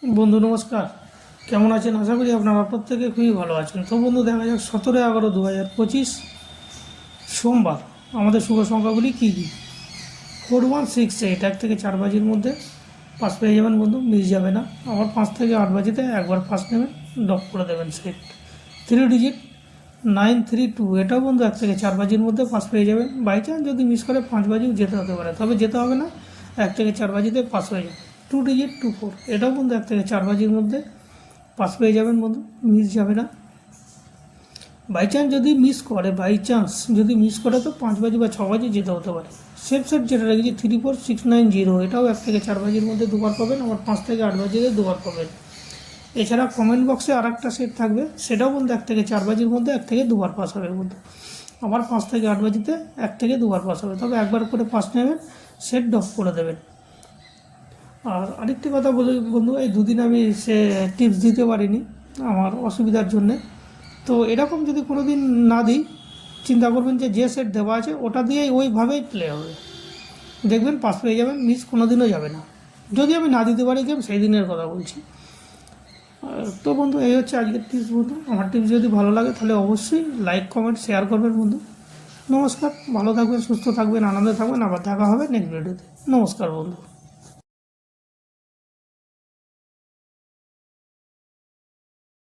বন্ধু নমস্কার, কেমন আছেন? আশা করি আপনারা প্রত্যেকে খুবই ভালো আছেন। তো বন্ধু, দেখা যাক 17/11/2025 সোমবার আমাদের শুভ সংখ্যাগুলি কী কী। 4168 1 থেকে 4 বাজির মধ্যে পাস পেয়ে যাবেন বন্ধু, মিস যাবে না। আবার 5 থেকে 8 বাজিতে একবার পাস নেবেন, ডক করে দেবেন সেট। 3 ডিজিট 932, এটাও বন্ধু 1 থেকে 4 বাজির মধ্যে পাস পেয়ে যাবেন। বাই চান্স যদি মিস করে 5 বাজিও যেতে হতে পারে, তবে যেতে হবে না, 1 থেকে 4 বাজিতে পাস হয়ে যাবে। 2 ডিজিট 24, এটাও বন্ধু 1 থেকে 4 বাজির মধ্যে পাস পেয়ে যাবেন বন্ধু, মিস যাবে না। বাই চান্স যদি মিস করে তো 5 বাজি বা 6 বাজি যেতে হতে পারে। সেফ সেট যেটা রেখেছি 34690, এটাও 1 থেকে 4 বাজির মধ্যে দুবার পাবেন, আবার 5 থেকে 8 বাজিতে দুবার পাবেন। এছাড়া কমেন্ট বক্সে আর একটা সেট থাকবে, সেটাও বন্ধু 1 থেকে 4 বাজির মধ্যে 1 থেকে দুবার পাস হবে বন্ধু। আবার 5 থেকে 8 বাজিতে 1 থেকে দুবার পাস হবে, তবে একবার করে পাস নেবেন, সেট ডক করে দেবেন। আর আরেকটি কথা বলি বন্ধু, এই দুদিন আমি টিপস দিতে পারিনি আমার অসুবিধার জন্যে। তো এরকম যদি কোনো দিন না দিই, চিন্তা করবেন যে সেট দেওয়া আছে ওটা দিয়েই ওইভাবেই প্লে হবে, দেখবেন পাস পেয়ে যাবেন, মিস কোনো দিনও যাবে না। যদি আমি না দিতে পারি গেম, সেই দিনের কথা বলছি। তো বন্ধু, এই হচ্ছে আজকের টিপস বন্ধু। আমার টিপস যদি ভালো লাগে তাহলে অবশ্যই লাইক কমেন্ট শেয়ার করবেন বন্ধু। নমস্কার, ভালো থাকবেন, সুস্থ থাকবেন, আনন্দে থাকবেন। আবার দেখা হবে নেক্সট ভিডিওতে। নমস্কার বন্ধু।